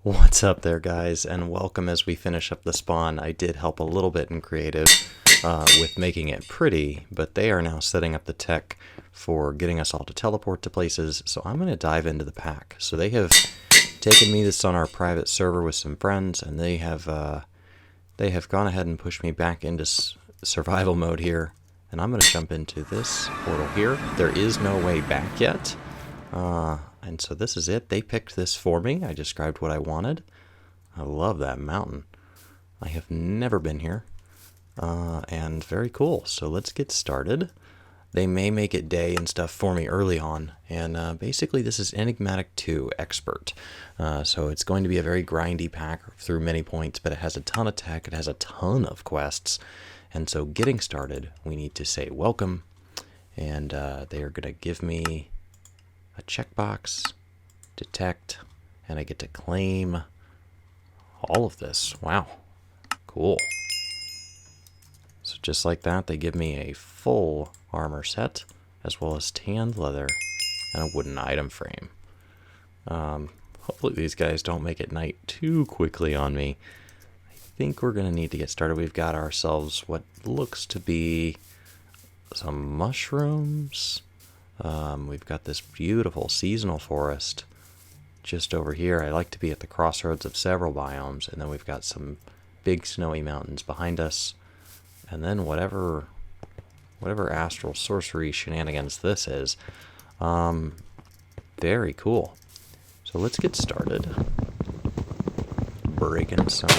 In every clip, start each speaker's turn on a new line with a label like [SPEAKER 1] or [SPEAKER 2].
[SPEAKER 1] What's up there, guys, and welcome as we finish up the spawn. I did help a little bit in creative with making it pretty, but they are now setting up the tech for getting us all to teleport to places, so I'm going to dive into the pack. So they have taken me this on our private server with some friends, and they have gone ahead and pushed me back into survival mode here, and I'm going to jump into this portal here. There is no way back yet. And so this is it. They picked this for me. I described what I wanted. I love that mountain. I have never been here. And very cool. So let's get started. They may make it day and stuff for me early on. And basically this is Enigmatic 2 Expert. So it's going to be a very grindy pack through many points, but it has a ton of tech. It has a ton of quests. And so getting started, we need to say welcome. And they are going to give me a checkbox, detect, and I get to claim all of this. Wow, cool. So just like that, they give me a full armor set, as well as tanned leather and a wooden item frame. Hopefully these guys don't make it night too quickly on me. I think we're going to need to get started. We've got ourselves what looks to be some mushrooms. We've got this beautiful seasonal forest just over here. I like to be at the crossroads of several biomes, and then we've got some big snowy mountains behind us, and then whatever astral sorcery shenanigans this is. Very cool. So let's get started. Breaking some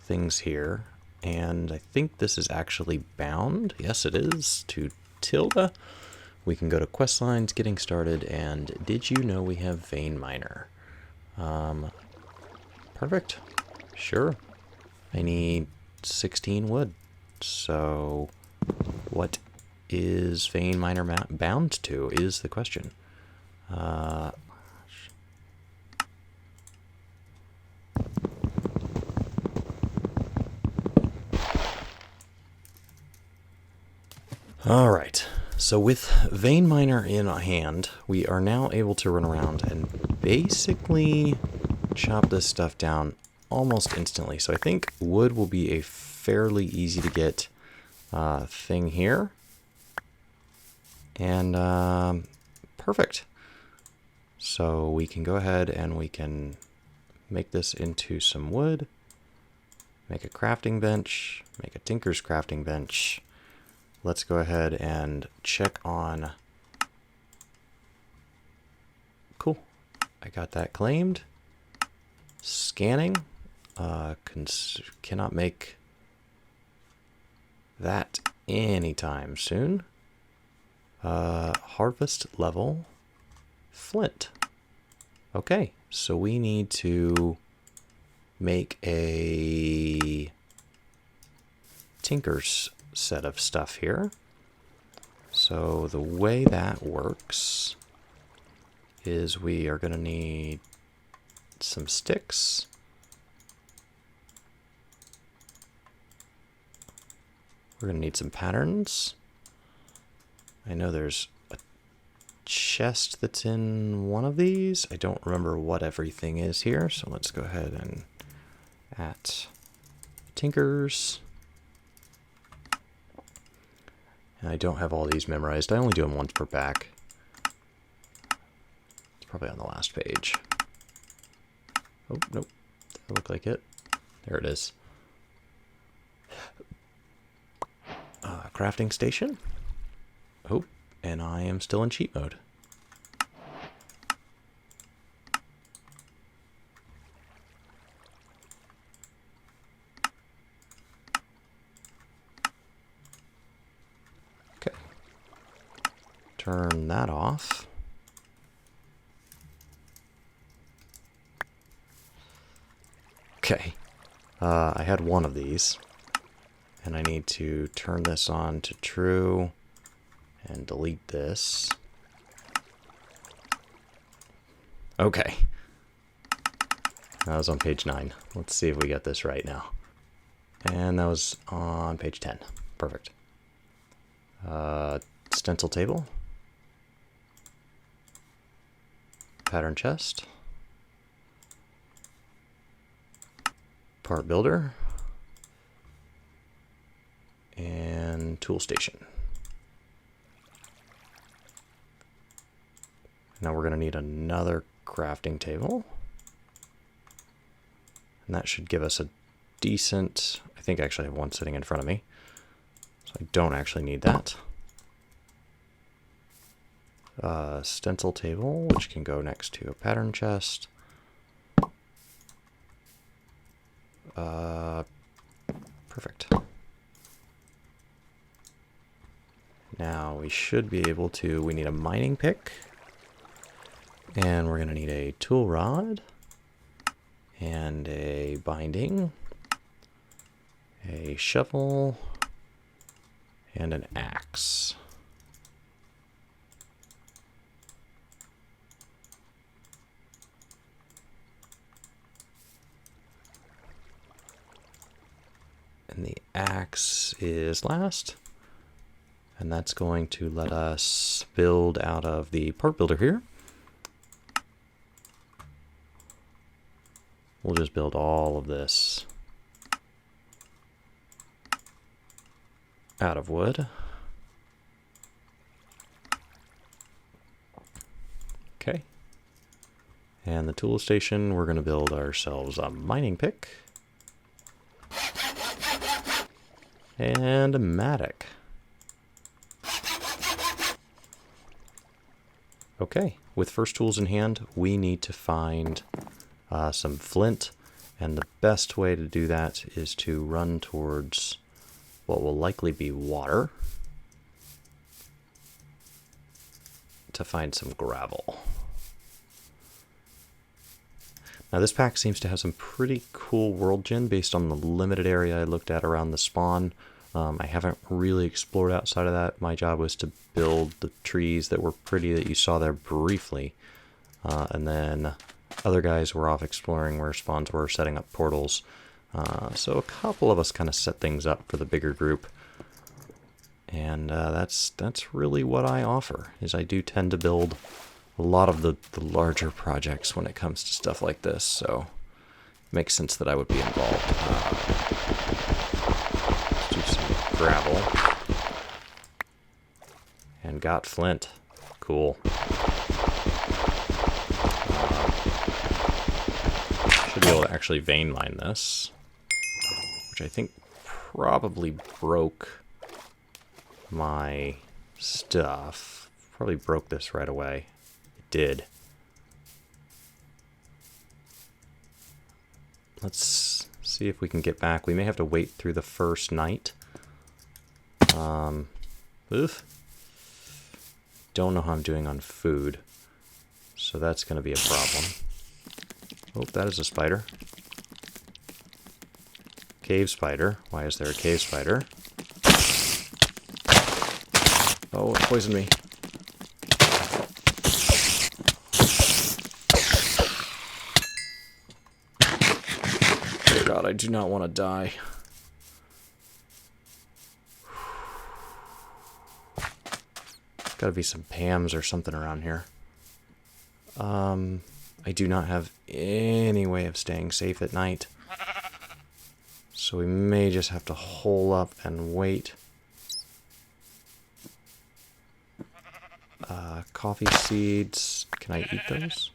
[SPEAKER 1] things here, and I think this is actually bound. Yes, it is, to Tilda. We can go to quest lines, getting started, and did you know we have Vein Miner? Perfect. Sure. I need 16 wood. So what is Vein Miner bound to is the question. All right. So with Vein Miner in hand, we are now able to run around and basically chop this stuff down almost instantly. So I think wood will be a fairly easy to get thing here. And perfect. So we can go ahead and we can make this into some wood, make a crafting bench, make a tinker's crafting bench. Let's go ahead and check on. Cool. I got that claimed. Scanning. Cannot make that anytime soon. Harvest level. Flint. Okay, so we need to make a tinker's set of stuff here. So the way that works is we are going to need some sticks. We're going to need some patterns. I know there's a chest that's in one of these. I don't remember what everything is here, so let's go ahead and at tinkers. And I don't have all these memorized. I only do them once per pack. It's probably on the last page. Oh, nope. That looked like it. There it is. Crafting station. Oh, and I am still in cheat mode. Turn that off. Okay. I had one of these. And I need to turn this on to true and delete this. Okay. That was on page 9. Let's see if we get this right now. And that was on page 10. Perfect. Stencil table. Pattern chest. part builder. And tool station. Now we're going to need another crafting table. And that should give us a decent, I think I actually have one sitting in front of me. So I don't actually need that. Stencil table, which can go next to a pattern chest. Perfect. Now we should be able to, we need a mining pick. And we're going to need a tool rod. And a binding. A shovel. And an axe. And the axe is last. And that's going to let us build out of the part builder here. We'll just build all of this out of wood. Okay. And the tool station, we're going to build ourselves a mining pick. And a mattock. Okay, with first tools in hand, we need to find some flint, and the best way to do that is to run towards what will likely be water to find some gravel. Now this pack seems to have some pretty cool world gen based on the limited area I looked at around the spawn. I haven't really explored outside of that. My job was to build the trees that were pretty that you saw there briefly. And then other guys were off exploring where spawns were, setting up portals. So a couple of us kind of set things up for the bigger group. And that's really what I offer, is I do tend to build a lot of the larger projects when it comes to stuff like this. So it makes sense that I would be involved. Do some gravel. And got flint. Cool. Should be able to actually vein mine this, which I think probably broke my stuff. Probably broke this right away. It did. Let's see if we can get back. We may have to wait through the first night. Oof. Don't know how I'm doing on food, so that's going to be a problem. Oh, that is a spider. Cave spider. Why is there a cave spider? Oh, it poisoned me. Dear God, I do not want to die. Gotta be some Pams or something around here. I do not have any way of staying safe at night. So we may just have to hole up and wait. Coffee seeds. Can I eat those?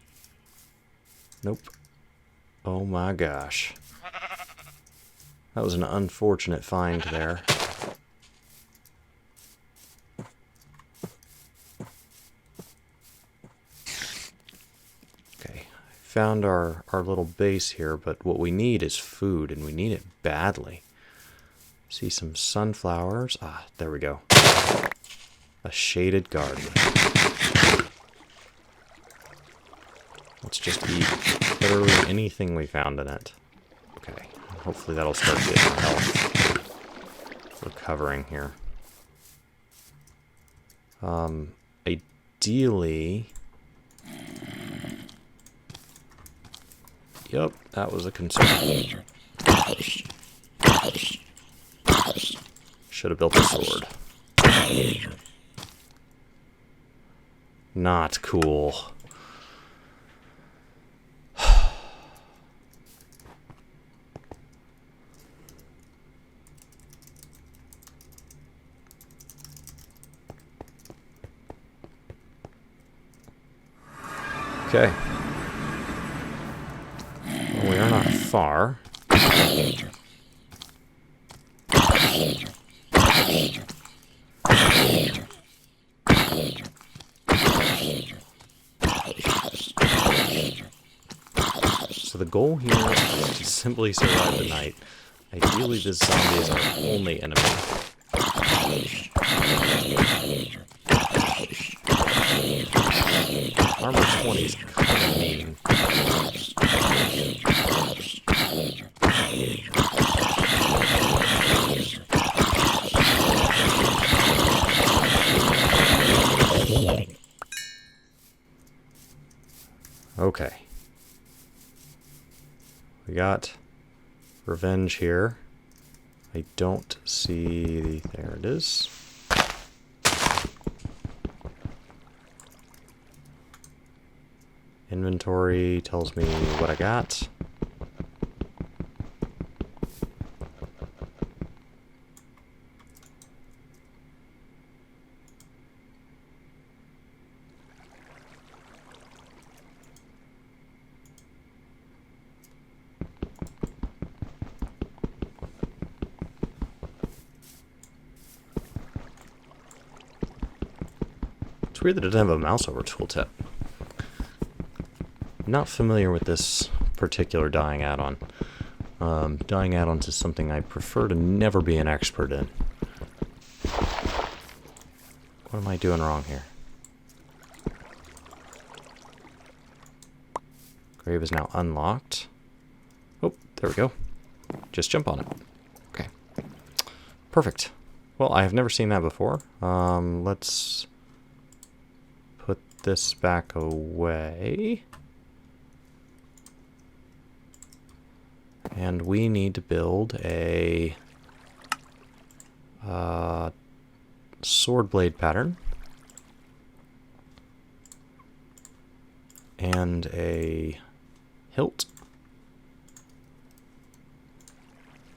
[SPEAKER 1] Nope. Oh my gosh. That was an unfortunate find there. Found our little base here, but what we need is food, and we need it badly. See some sunflowers. Ah, there we go. A shaded garden. Let's just eat literally anything we found in it. Okay, hopefully that'll start getting our health recovering here. Ideally... Yep, that was a concern. Should have built a sword. Not cool. Okay. Well, we are not far. So the goal here is to simply survive the night. Ideally, the zombies are our only enemy. Armor 20 is kind of mean. Okay. We got revenge here. I don't see... There it is. Inventory tells me what I got. It's weird that it doesn't have a mouse over tooltip. Not familiar with this particular dyeing add-on. Dyeing add-ons is something I prefer to never be an expert in. What am I doing wrong here? Grave is now unlocked. Oh, there we go. Just jump on it. Okay. Perfect. Well, I have never seen that before. Let's put this back away. And we need to build a sword blade pattern. And a hilt.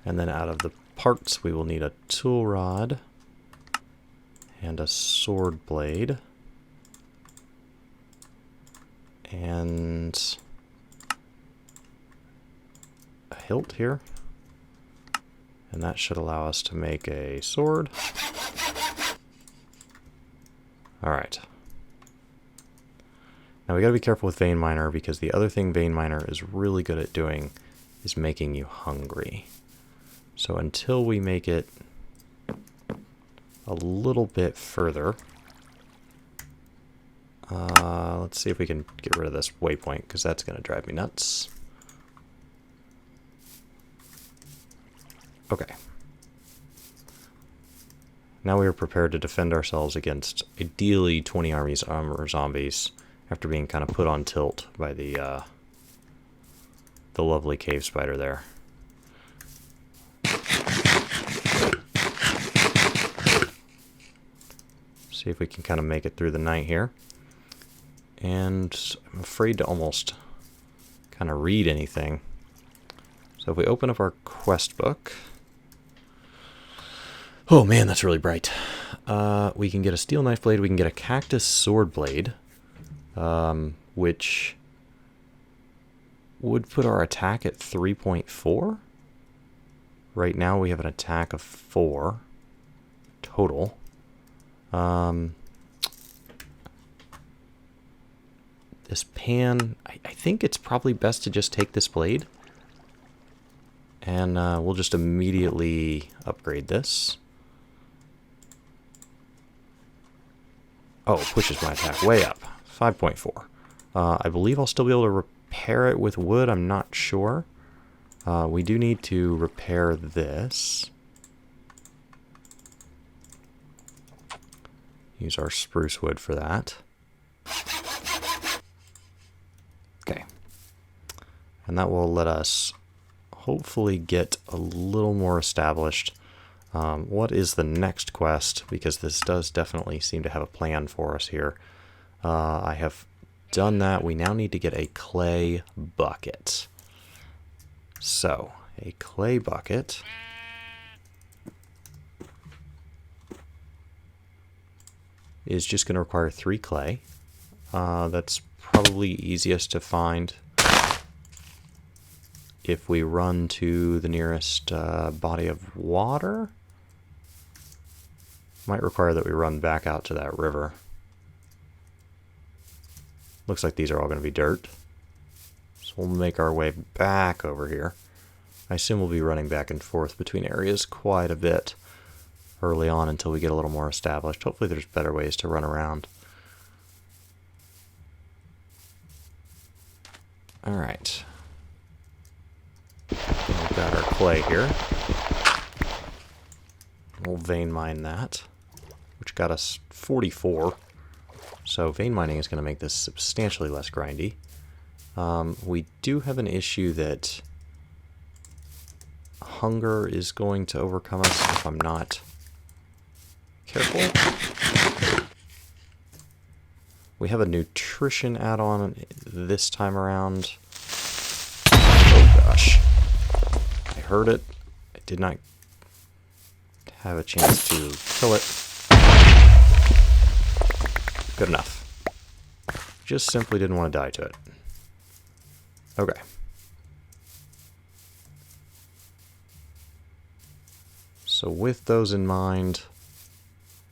[SPEAKER 1] And then out of the parts we will need a tool rod and a sword blade. And a hilt here. And that should allow us to make a sword. Alright. Now we gotta be careful with Vein Miner, because the other thing Vein Miner is really good at doing is making you hungry. So until we make it a little bit further, let's see if we can get rid of this waypoint, because that's gonna drive me nuts. Okay. Now we are prepared to defend ourselves against ideally 20 armies armor zombies after being kind of put on tilt by the lovely cave spider there. See if we can kind of make it through the night here. And I'm afraid to almost kind of read anything. So if we open up our quest book... Oh man, that's really bright. We can get a steel knife blade, we can get a cactus sword blade, which would put our attack at 3.4. Right now we have an attack of 4 total. This pan, I think it's probably best to just take this blade. And we'll just immediately upgrade this. Oh, it pushes my attack way up. 5.4. I believe I'll still be able to repair it with wood. I'm not sure. We do need to repair this. Use our spruce wood for that. Okay. And that will let us hopefully get a little more established. What is the next quest? Because this does definitely seem to have a plan for us here. I have done that. We now need to get a clay bucket. So, a clay bucket. Is just going to require 3 clay. That's probably easiest to find if we run to the nearest body of water. Might require that we run back out to that river. Looks like these are all going to be dirt. So we'll make our way back over here. I assume we'll be running back and forth between areas quite a bit early on until we get a little more established. Hopefully there's better ways to run around. Alright. We've got our clay here. We'll vein mine that, which got us 44. So vein mining is going to make this substantially less grindy. We do have an issue that hunger is going to overcome us if I'm not careful. We have a nutrition add-on this time around. Oh gosh. I heard it. I did not have a chance to kill it. Good enough. Just simply didn't want to die to it. Okay. So with those in mind,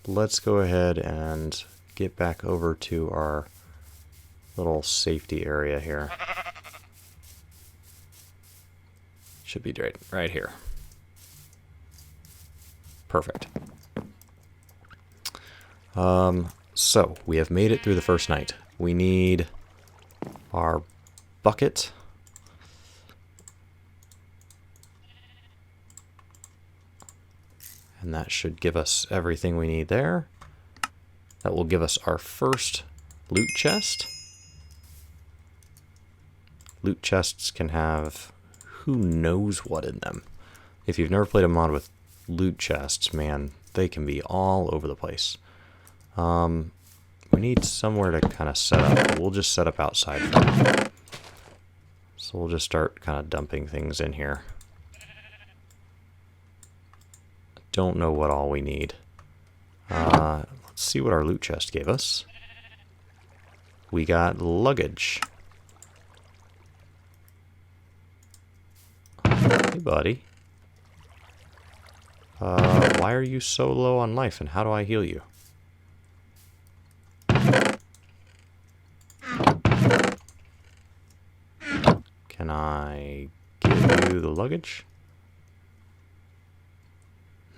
[SPEAKER 1] let's go ahead and get back over to our little safety area here. Should be right here. Perfect. So we have made it through the first night. We need our bucket. And that should give us everything we need there. That will give us our first loot chest. Loot chests can have who knows what in them. If you've never played a mod with loot chests, man, they can be all over the place. We need somewhere to kind of set up. We'll just set up outside for now. So we'll just start kind of dumping things in here. Don't know what all we need. Let's see what our loot chest gave us. We got luggage. Hey, buddy. Why are you so low on life, and how do I heal you? Can I give you the luggage?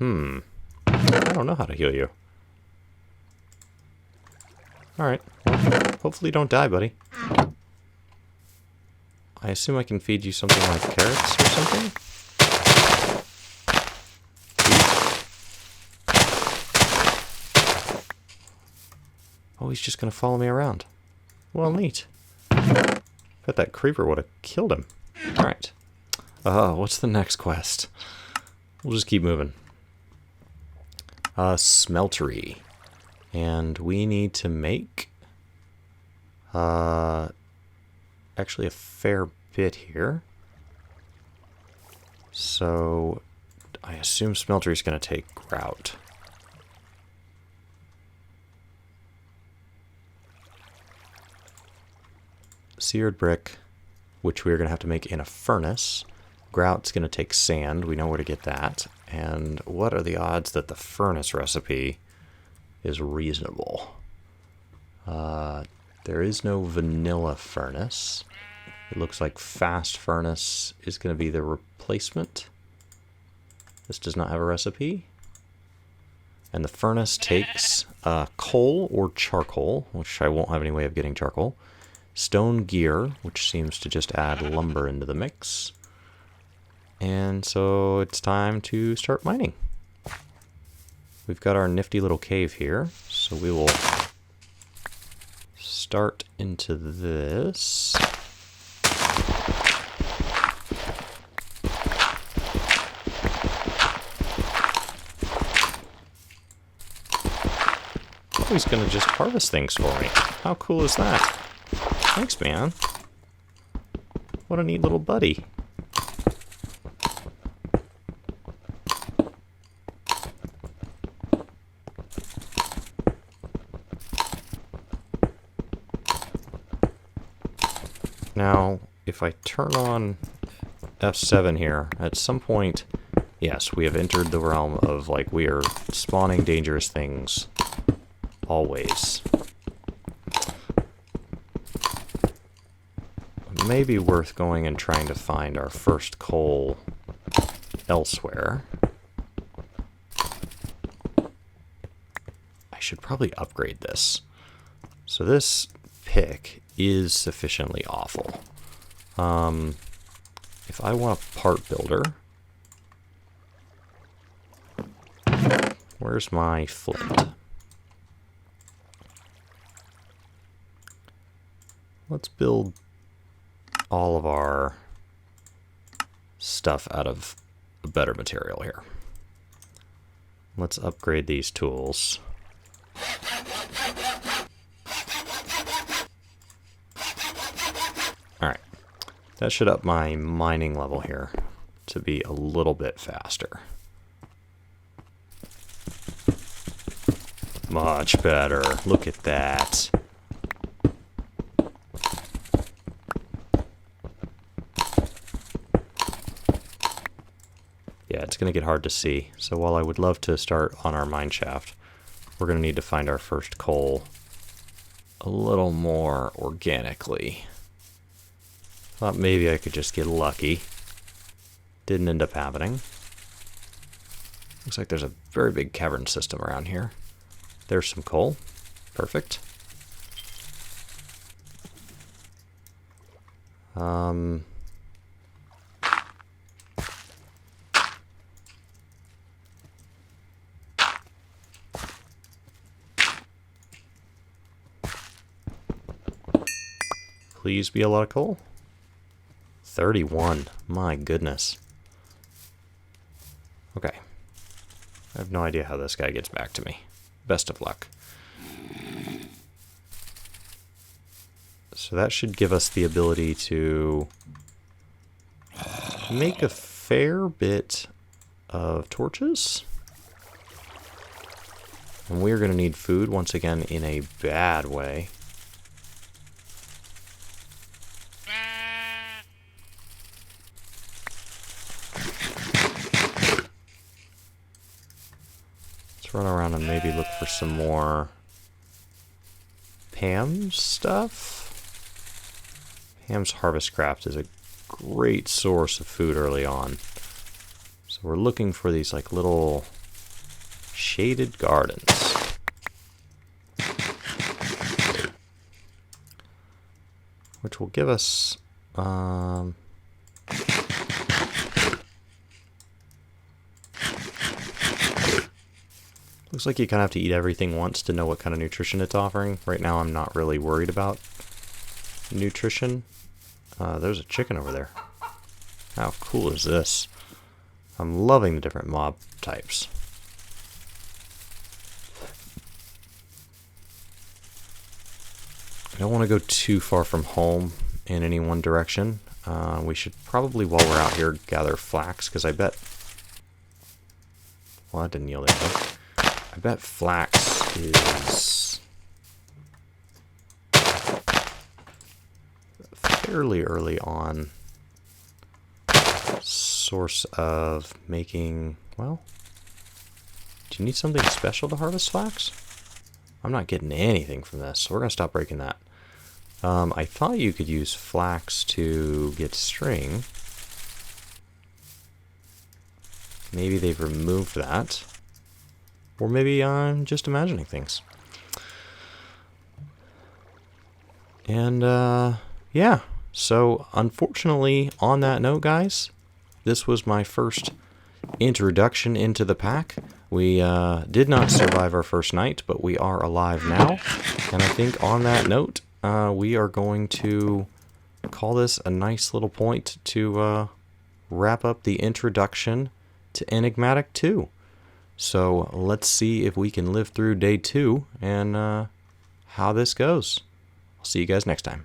[SPEAKER 1] I don't know how to heal you. Alright, well, hopefully you don't die, buddy. I assume I can feed you something like carrots or something? Oh, he's just gonna follow me around. Well, neat. Bet that creeper would have killed him. Alright. What's the next quest? We'll just keep moving. Smeltery. And we need to make actually a fair bit here. So I assume smeltery is going to take grout. Seared brick, which we're going to have to make in a furnace. Grout's going to take sand. We know where to get that. And what are the odds that the furnace recipe is reasonable? There is no vanilla furnace. It looks like fast furnace is going to be the replacement. This does not have a recipe. And the furnace takes coal or charcoal, which I won't have any way of getting charcoal. Stone gear, which seems to just add lumber into the mix. And so it's time to start mining. We've got our nifty little cave here, so we will start into this. Oh, he's gonna just harvest things for me. How cool is that? Thanks, man. What a neat little buddy. if I turn on F7 here, at some point, yes, we have entered the realm of, like, we are spawning dangerous things always. It may be worth going and trying to find our first coal elsewhere. I should probably upgrade this. So this pick is sufficiently awful. If I want a part builder, where's my flint? Let's build all of our stuff out of a better material here. Let's upgrade these tools. Alright, that should up my mining level here to be a little bit faster. Much better. Look at that. Yeah, it's going to get hard to see. So while I would love to start on our mine shaft, we're going to need to find our first coal a little more organically. Thought maybe I could just get lucky. Didn't end up happening. Looks like there's a very big cavern system around here. There's some coal. Perfect. Please be a lot of coal. 31. My goodness. Okay. I have no idea how this guy gets back to me. Best of luck. So that should give us the ability to make a fair bit of torches. And we're going to need food once again in a bad way. Run around and maybe look for some more Pam's stuff. Pam's Harvest Craft is a great source of food early on. So we're looking for these like little shaded gardens. Which will give us looks like you kind of have to eat everything once to know what kind of nutrition it's offering. Right now I'm not really worried about nutrition. There's a chicken over there. How cool is this? I'm loving the different mob types. I don't want to go too far from home in any one direction. We should probably, while we're out here, gather flax, because I bet... Well, that didn't yield anything. I bet flax is fairly early on source of making, well, do you need something special to harvest flax? I'm not getting anything from this, so we're going to stop breaking that. I thought you could use flax to get string. Maybe they've removed that. Or maybe I'm just imagining things. And, yeah. So, unfortunately, on that note, guys, this was my first introduction into the pack. We did not survive our first night, but we are alive now. And I think on that note, we are going to call this a nice little point to wrap up the introduction to Enigmatic 2. So let's see if we can live through day 2 and how this goes. I'll see you guys next time.